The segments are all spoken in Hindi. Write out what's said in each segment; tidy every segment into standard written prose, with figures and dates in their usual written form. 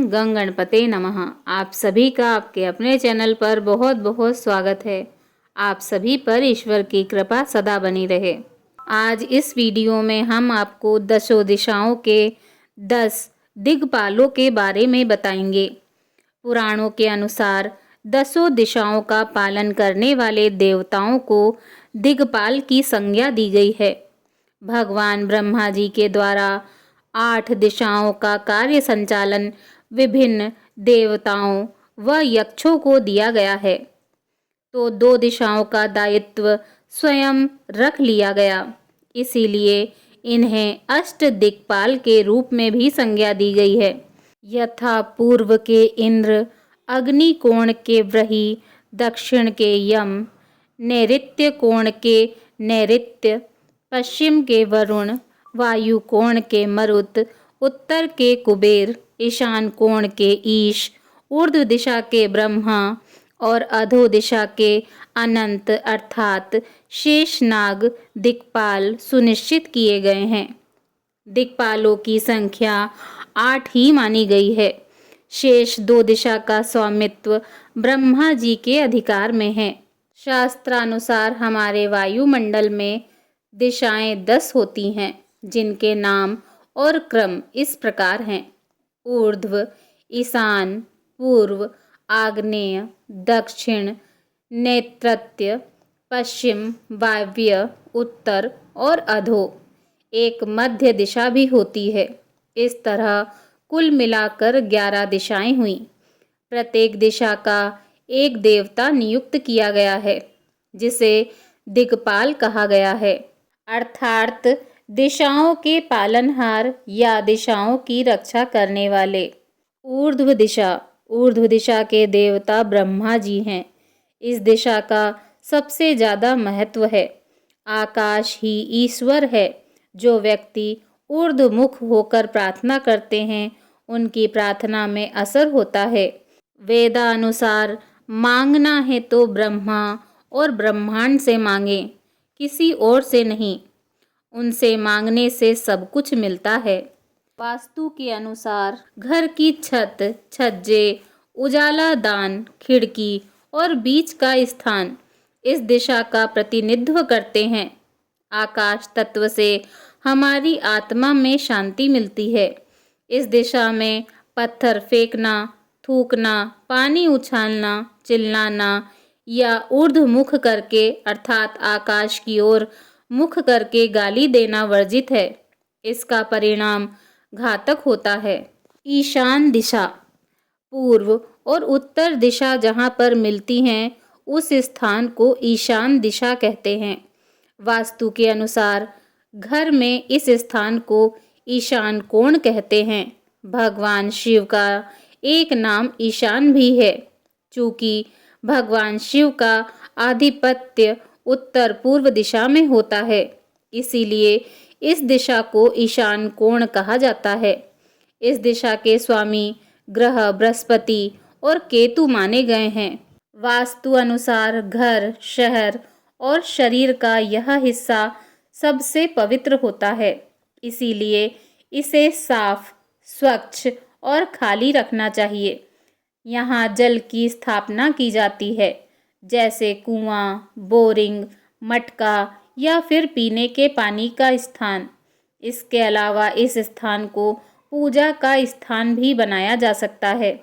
गं गणपते नमः। आप सभी का आपके अपने चैनल पर बहुत बहुत स्वागत है। आप सभी पर ईश्वर की कृपा सदा बनी रहे। आज इस वीडियो में हम आपको दशों दिशाओं के 10 दिक्पालों के बारे में बताएंगे। पुराणों के अनुसार दसों दिशाओं का पालन करने वाले देवताओं को दिक्पाल की संज्ञा दी गई है। भगवान ब्रह्मा जी के द्वारा 8 दिशाओं का कार्य संचालन विभिन्न देवताओं व यक्षों को दिया गया है, तो 2 दिशाओं का दायित्व स्वयं रख लिया गया। इसीलिए इन्हें अष्ट दिक्पाल के रूप में भी संज्ञा दी गई है। यथा पूर्व के इंद्र, अग्नि कोण के व्रही, दक्षिण के यम, नैऋत्य कोण के नैऋत्य, पश्चिम के वरुण, वायु कोण के मरुत, उत्तर के कुबेर, ईशान कोण के ईश, ऊर्ध्व दिशा के ब्रह्मा और अधो दिशा के अनंत अर्थात शेषनाग दिक्पाल सुनिश्चित किए गए हैं। दिक्पालों की संख्या 8 ही मानी गई है। शेष 2 दिशा का स्वामित्व ब्रह्मा जी के अधिकार में है। शास्त्रानुसार हमारे वायुमंडल में दिशाएं 10 होती हैं, जिनके नाम और क्रम इस प्रकार हैं: ऊर्ध्व, ईशान, पूर्व, आग्नेय, दक्षिण, नैऋत्य, पश्चिम, वायव्य, उत्तर और अधो। एक मध्य दिशा भी होती है। इस तरह कुल मिलाकर 11 दिशाएं हुई। प्रत्येक दिशा का एक देवता नियुक्त किया गया है, जिसे दिक्पाल कहा गया है, अर्थात दिशाओं के पालनहार या दिशाओं की रक्षा करने वाले। ऊर्ध्व दिशा के देवता ब्रह्मा जी हैं। इस दिशा का सबसे ज़्यादा महत्व है। आकाश ही ईश्वर है। जो व्यक्ति ऊर्ध्वमुख होकर प्रार्थना करते हैं, उनकी प्रार्थना में असर होता है। वेदानुसार मांगना है तो ब्रह्मा और ब्रह्मांड से मांगे, किसी और से नहीं। उनसे मांगने से सब कुछ मिलता है। वास्तु के अनुसार घर की छत, छज्जे, उजाला दान, खिड़की और बीच का स्थान इस दिशा का प्रतिनिधित्व करते हैं। आकाश तत्व से हमारी आत्मा में शांति मिलती है। इस दिशा में पत्थर फेंकना, थूकना, पानी उछालना, चिल्लाना या ऊर्ध्वमुख करके अर्थात आकाश की ओर मुख करके गाली देना वर्जित है। इसका परिणाम घातक होता है। ईशान दिशा, पूर्व और उत्तर दिशा जहाँ पर मिलती हैं, उस स्थान को ईशान दिशा कहते हैं। वास्तु के अनुसार घर में इस स्थान को ईशान कोण कहते हैं। भगवान शिव का एक नाम ईशान भी है। चूँकि भगवान शिव का आधिपत्य उत्तर पूर्व दिशा में होता है, इसीलिए इस दिशा को ईशान कोण कहा जाता है। इस दिशा के स्वामी ग्रह बृहस्पति और केतु माने गए हैं। वास्तु अनुसार घर, शहर और शरीर का यह हिस्सा सबसे पवित्र होता है। इसीलिए इसे साफ, स्वच्छ और खाली रखना चाहिए। यहाँ जल की स्थापना की जाती है, जैसे कुआं, बोरिंग, मटका या फिर पीने के पानी का स्थान। इसके अलावा इस स्थान को पूजा का स्थान भी बनाया जा सकता है।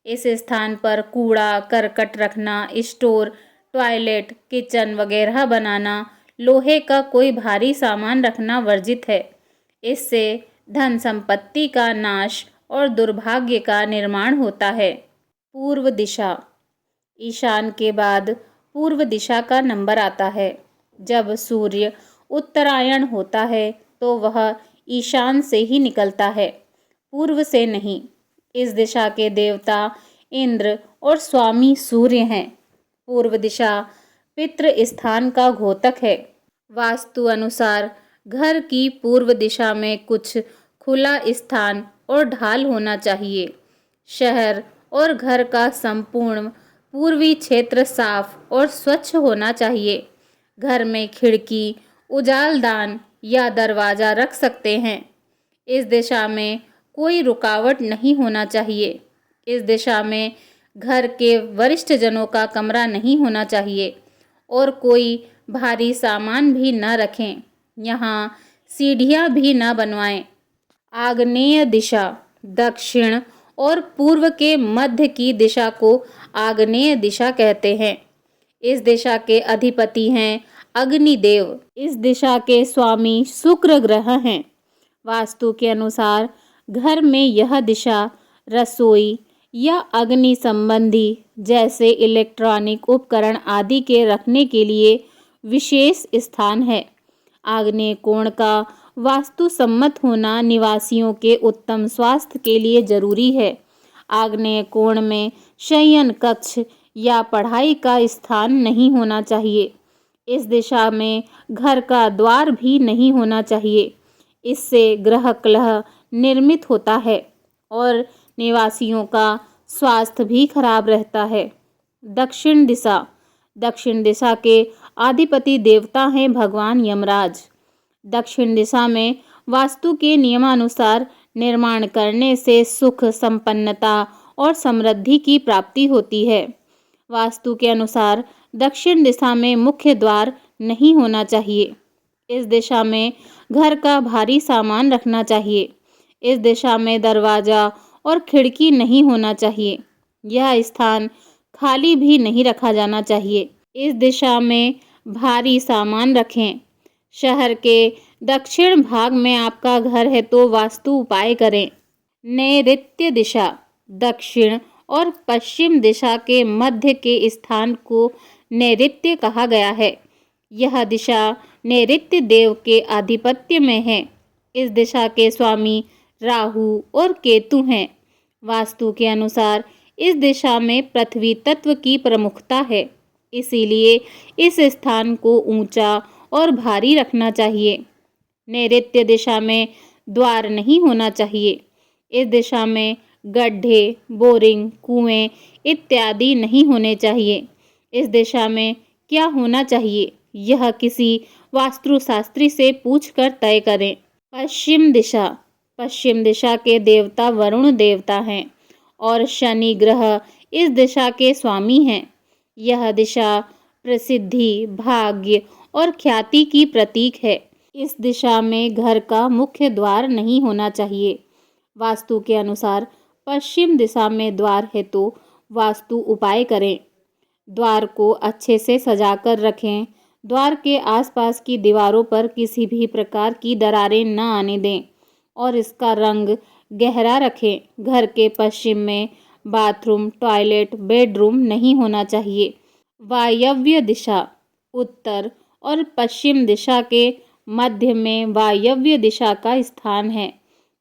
इस स्थान पर कूड़ा करकट रखना, स्टोर, टॉयलेट, किचन वगैरह बनाना, लोहे का कोई भारी सामान रखना वर्जित है। इससे धन संपत्ति का नाश और दुर्भाग्य का निर्माण होता है। पूर्व दिशा, ईशान के बाद पूर्व दिशा का नंबर आता है। जब सूर्य उत्तरायण होता है तो वह ईशान से ही निकलता है, पूर्व से नहीं। इस दिशा के देवता इंद्र और स्वामी सूर्य हैं। पूर्व दिशा पितृ स्थान का घोतक है। वास्तु अनुसार घर की पूर्व दिशा में कुछ खुला स्थान और ढाल होना चाहिए। शहर और घर का संपूर्ण पूर्वी क्षेत्र साफ और स्वच्छ होना चाहिए। घर में खिड़की, उजालदान या दरवाज़ा रख सकते हैं। इस दिशा में कोई रुकावट नहीं होना चाहिए। इस दिशा में घर के वरिष्ठ जनों का कमरा नहीं होना चाहिए और कोई भारी सामान भी न रखें। यहाँ सीढ़ियाँ भी न बनवाएं। आग्नेय दिशा, दक्षिण और पूर्व के मध्य की दिशा को आग्नेय दिशा कहते हैं। इस दिशा के अधिपति हैं अग्निदेव। इस दिशा के स्वामी शुक्र ग्रह हैं। वास्तु के अनुसार घर में यह दिशा रसोई या अग्नि संबंधी जैसे इलेक्ट्रॉनिक उपकरण आदि के रखने के लिए विशेष स्थान है। आग्नेय कोण का वास्तु सम्मत होना निवासियों के उत्तम स्वास्थ्य के लिए जरूरी है। आग्नेय कोण में शयन कक्ष या पढ़ाई का स्थान नहीं होना चाहिए। इस दिशा में घर का द्वार भी नहीं होना चाहिए। इससे ग्रह कलह निर्मित होता है और निवासियों का स्वास्थ्य भी खराब रहता है। दक्षिण दिशा, दक्षिण दिशा के अधिपति देवता हैं भगवान यमराज। दक्षिण दिशा में वास्तु के नियमानुसार निर्माण करने से सुख, संपन्नता और समृद्धि की प्राप्ति होती है। वास्तु के अनुसार दक्षिण दिशा में मुख्य द्वार नहीं होना चाहिए। इस दिशा में घर का भारी सामान रखना चाहिए। इस दिशा में दरवाजा और खिड़की नहीं होना चाहिए। यह स्थान खाली भी नहीं रखा जाना चाहिए। इस दिशा में भारी सामान रखें। शहर के दक्षिण भाग में आपका घर है तो वास्तु उपाय करें। नैऋत्य दिशा, दक्षिण और पश्चिम दिशा के मध्य के स्थान को नैऋत्य कहा गया है। यह दिशा नैऋत्य देव के आधिपत्य में है। इस दिशा के स्वामी राहु और केतु हैं। वास्तु के अनुसार इस दिशा में पृथ्वी तत्व की प्रमुखता है, इसीलिए इस स्थान को ऊंचा और भारी रखना चाहिए। नैऋत्य दिशा में द्वार नहीं होना चाहिए। इस दिशा में गड्ढे, बोरिंग, कुएं इत्यादि नहीं होने चाहिए। इस दिशा में क्या होना चाहिए, यह किसी वास्तुशास्त्री से पूछकर तय करें। पश्चिम दिशा, पश्चिम दिशा के देवता वरुण देवता हैं और शनि ग्रह इस दिशा के स्वामी हैं। यह दिशा प्रसिद्धि, भाग्य और ख्याति की प्रतीक है। इस दिशा में घर का मुख्य द्वार नहीं होना चाहिए। वास्तु के अनुसार पश्चिम दिशा में द्वार है तो वास्तु उपाय करें। द्वार को अच्छे से सजाकर रखें। द्वार के आसपास की दीवारों पर किसी भी प्रकार की दरारें न आने दें और इसका रंग गहरा रखें। घर के पश्चिम में बाथरूम, टॉयलेट, बेडरूम नहीं होना चाहिए। वायव्य दिशा, उत्तर और पश्चिम दिशा के मध्य में वायव्य दिशा का स्थान है।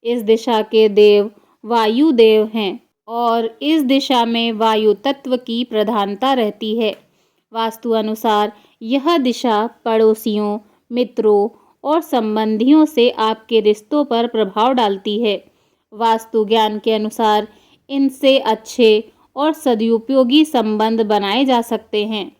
इस दिशा के देव वायु देव हैं और इस दिशा में वायु तत्व की प्रधानता रहती है। वास्तु अनुसार यह दिशा पड़ोसियों, मित्रों और संबंधियों से आपके रिश्तों पर प्रभाव डालती है। वास्तु ज्ञान के अनुसार इनसे अच्छे और सदुपयोगी संबंध बनाए जा सकते हैं।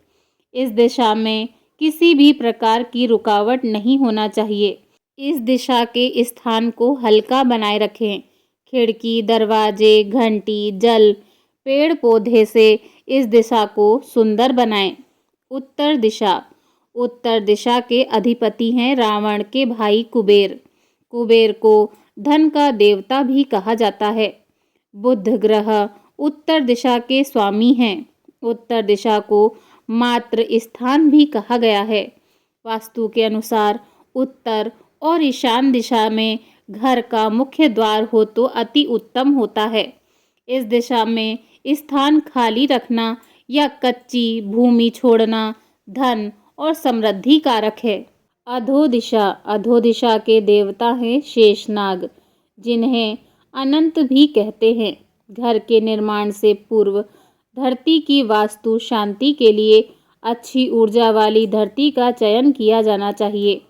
इस दिशा में किसी भी प्रकार की रुकावट नहीं होना चाहिए। इस दिशा के स्थान को हल्का बनाए रखें। खिड़की, दरवाजे, घंटी, जल, पेड़ पौधे से इस दिशा को सुंदर बनाएं। उत्तर दिशा, उत्तर दिशा के अधिपति हैं रावण के भाई कुबेर। कुबेर को धन का देवता भी कहा जाता है। बुध ग्रह उत्तर दिशा के स्वामी हैं। उत्तर दिशा को मातृ स्थान भी कहा गया है। वास्तु के अनुसार उत्तर और ईशान दिशा में घर का मुख्य द्वार हो तो अति उत्तम होता है। इस दिशा में स्थान खाली रखना या कच्ची भूमि छोड़ना धन और समृद्धि कारक है। अधो दिशा, अधो दिशा के देवता हैं शेषनाग, जिन्हें अनंत भी कहते हैं। घर के निर्माण से पूर्व धरती की वास्तु शांति के लिए अच्छी ऊर्जा वाली धरती का चयन किया जाना चाहिए।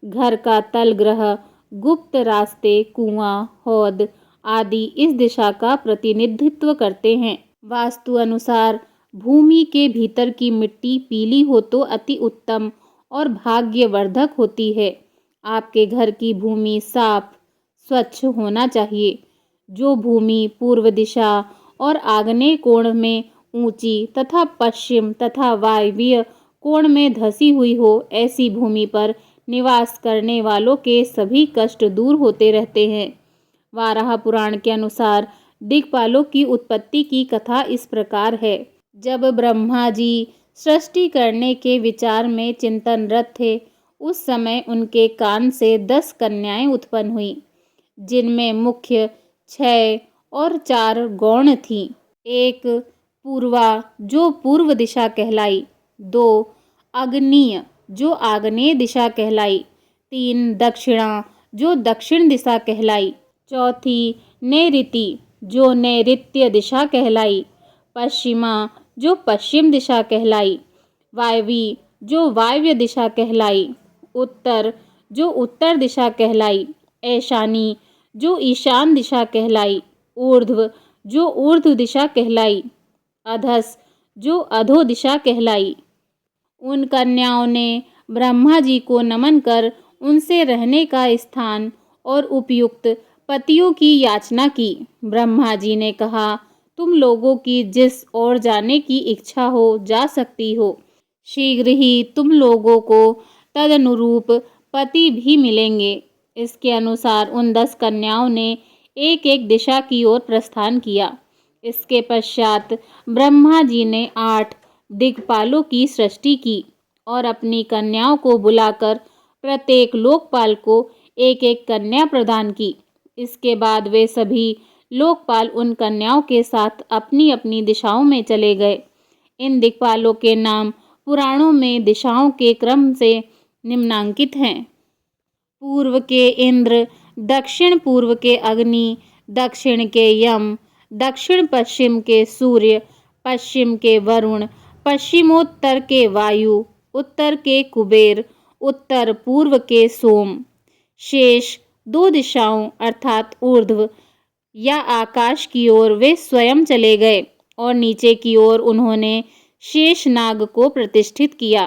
घर का तल ग्रह, गुप्त रास्ते, कुआं, हौद आदि इस दिशा का प्रतिनिधित्व करते हैं। वास्तु अनुसार भूमि के भीतर की मिट्टी पीली हो तो अति उत्तम और भाग्यवर्धक होती है। आपके घर की भूमि साफ, स्वच्छ होना चाहिए। जो भूमि पूर्व दिशा और आग्नेय कोण में ऊंची तथा पश्चिम तथा वायव्य कोण में धसी हुई हो, ऐसी भूमि पर निवास करने वालों के सभी कष्ट दूर होते रहते हैं। वाराह पुराण के अनुसार दिक्पालों की उत्पत्ति की कथा इस प्रकार है। जब ब्रह्मा जी सृष्टि करने के विचार में चिंतनरत थे, उस समय उनके कान से 10 कन्याएं उत्पन्न हुईं, जिनमें मुख्य 6 और 4 गौण थीं। एक पूर्वा जो पूर्व दिशा कहलाई, 2 अग्निय जो आग्नेय दिशा कहलाई, 3 दक्षिणा जो दक्षिण दिशा कहलाई, चौथी नैऋति जो नैऋत्य दिशा कहलाई, पश्चिमा जो पश्चिम दिशा कहलाई, वायवी जो वायव्य दिशा कहलाई, उत्तर जो उत्तर दिशा कहलाई, ऐशानी जो ईशान दिशा कहलाई, ऊर्ध्व जो ऊर्ध्व दिशा कहलाई, अधस जो अधो दिशा कहलाई। उन कन्याओं ने ब्रह्मा जी को नमन कर उनसे रहने का स्थान और उपयुक्त पतियों की याचना की। ब्रह्मा जी ने कहा, तुम लोगों की जिस ओर जाने की इच्छा हो जा सकती हो। शीघ्र ही तुम लोगों को तदनुरूप पति भी मिलेंगे। इसके अनुसार उन 10 कन्याओं ने एक एक दिशा की ओर प्रस्थान किया। इसके पश्चात ब्रह्मा जी ने 8 दिक्पालों की सृष्टि की और अपनी कन्याओं को बुलाकर प्रत्येक लोकपाल को एक एक कन्या प्रदान की। इसके बाद वे सभी लोकपाल उन कन्याओं के साथ अपनी अपनी दिशाओं में चले गए। इन दिक्पालों के नाम पुराणों में दिशाओं के क्रम से निम्नांकित हैं। पूर्व के इंद्र, दक्षिण पूर्व के अग्नि, दक्षिण के यम, दक्षिण पश्चिम के सूर्य, पश्चिम के वरुण, पश्चिमोत्तर के वायु, उत्तर के कुबेर, उत्तर पूर्व के सोम। शेष 2 दिशाओं अर्थात ऊर्ध्व या आकाश की ओर वे स्वयं चले गए और नीचे की ओर उन्होंने शेषनाग को प्रतिष्ठित किया।